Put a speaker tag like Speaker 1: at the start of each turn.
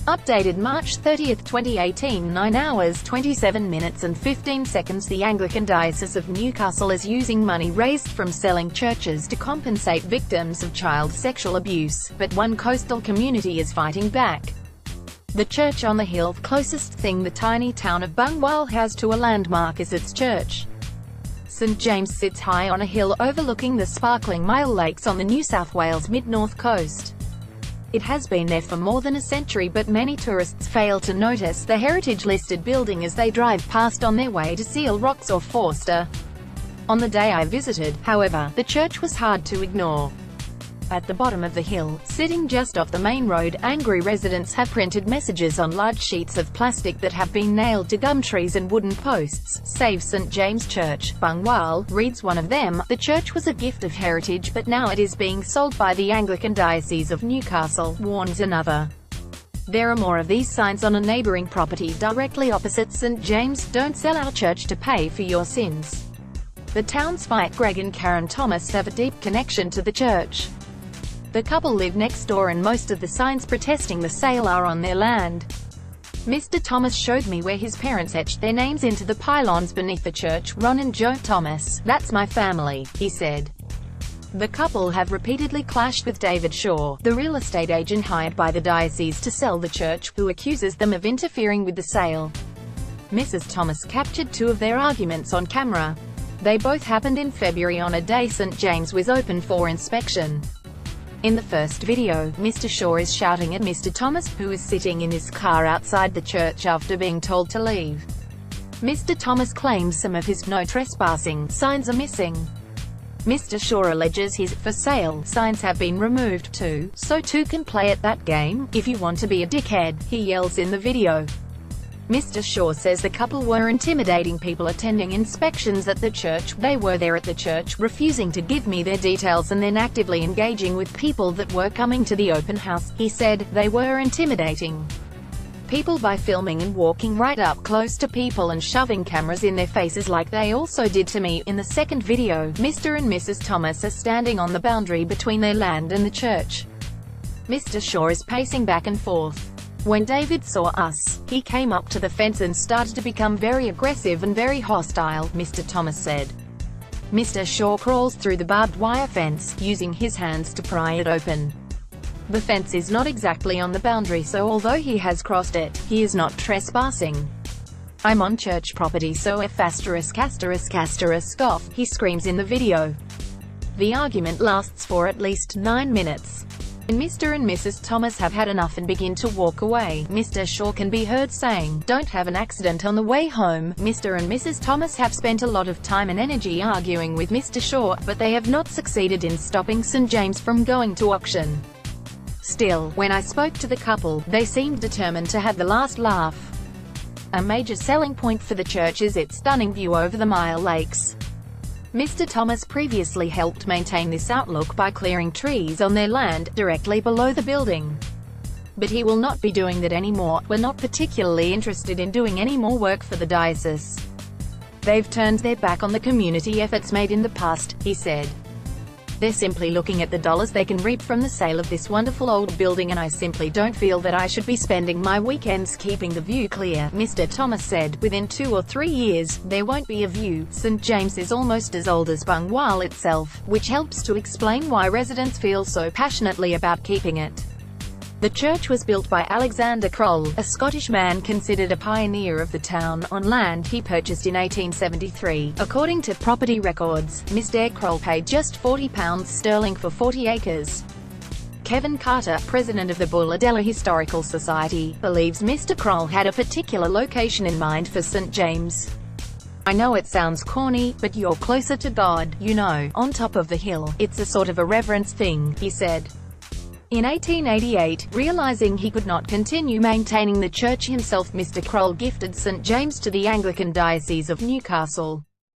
Speaker 1: Updated March 30, 2018, 9 hours 27 minutes and 15 seconds. The Anglican Diocese of Newcastle is using money raised from selling churches to compensate victims of child sexual abuse, but one coastal community is fighting back. The church on the hill, closest thing the tiny town of Bungwal has to a landmark, is its church. St James sits high on a hill overlooking the sparkling Mile Lakes on the New South Wales mid-north coast. It has been there for more than a century, but many tourists fail to notice the heritage-listed building as they drive past on their way to Seal Rocks or Forster. On the day I visited, however, the church was hard to ignore. At the bottom of the hill, sitting just off the main road, angry residents have printed messages on large sheets of plastic that have been nailed to gum trees and wooden posts. "Save St James Church, Bungwal," reads one of them. The church was a gift of heritage, but now it is being sold by the Anglican Diocese of Newcastle, warns another. There are more of these signs on a neighbouring property directly opposite St James. "Don't sell our church to pay for your sins." The townsfolk Greg and Karen Thomas have a deep connection to the church. The couple live next door and most of the signs protesting the sale are on their land. "Mr. Thomas showed me where his parents etched their names into the pylons beneath the church. Ron and Joe Thomas, that's my family," he said. The couple have repeatedly clashed with David Shaw, the real estate agent hired by the diocese to sell the church, who accuses them of interfering with the sale. Mrs. Thomas captured two of their arguments on camera. They both happened in February on a day St James was open for inspection. In the first video, Mr. Shaw is shouting at Mr. Thomas, who is sitting in his car outside the church after being told to leave. Mr. Thomas claims some of his "no trespassing" signs are missing. Mr. Shaw alleges his "for sale" signs have been removed too, so two can play at that game. "If you want to be a dickhead," he yells in the video. Mr. Shaw says the couple were intimidating people attending inspections at the church. "They were there at the church, refusing to give me their details and then actively engaging with people that were coming to the open house," he said. "They were intimidating people by filming and walking right up close to people and shoving cameras in their faces like they also did to me." In the second video, Mr. and Mrs. Thomas are standing on the boundary between their land and the church. Mr. Shaw is pacing back and forth. "When David saw us, he came up to the fence and started to become very aggressive and very hostile," Mr. Thomas said. Mr. Shaw crawls through the barbed wire fence, using his hands to pry it open. The fence is not exactly on the boundary, so although he has crossed it, he is not trespassing. "I'm on church property, so if ***** off," he screams in the video. The argument lasts for at least 9 minutes. When Mr. and Mrs. Thomas have had enough and begin to walk away, Mr. Shaw can be heard saying, "Don't have an accident on the way home." Mr. and Mrs. Thomas have spent a lot of time and energy arguing with Mr. Shaw, but they have not succeeded in stopping St. James from going to auction. Still, when I spoke to the couple, they seemed determined to have the last laugh. A major selling point for the church is its stunning view over the Mile Lakes. Mr. Thomas previously helped maintain this outlook by clearing trees on their land, directly below the building. But he will not be doing that anymore. "We're not particularly interested in doing any more work for the diocese. They've turned their back on the community efforts made in the past," he said. "They're simply looking at the dollars they can reap from the sale of this wonderful old building, and I simply don't feel that I should be spending my weekends keeping the view clear," Mr. Thomas said. "Within 2 or 3 years, there won't be a view." St. James is almost as old as Bungwal itself, which helps to explain why residents feel so passionately about keeping it. The church was built by Alexander Kroll, a Scottish man considered a pioneer of the town, on land he purchased in 1873. According to property records, Mr. Kroll paid just £40 for 40 acres. Kevin Carter, president of the Bulladella Historical Society, believes Mr. Kroll had a particular location in mind for St. James. "I know it sounds corny, but you're closer to God, you know, on top of the hill. It's a sort of a reverence thing," he said. In 1888, realizing he could not continue maintaining the church himself, Mr. Kroll gifted St. James to the Anglican Diocese of Newcastle.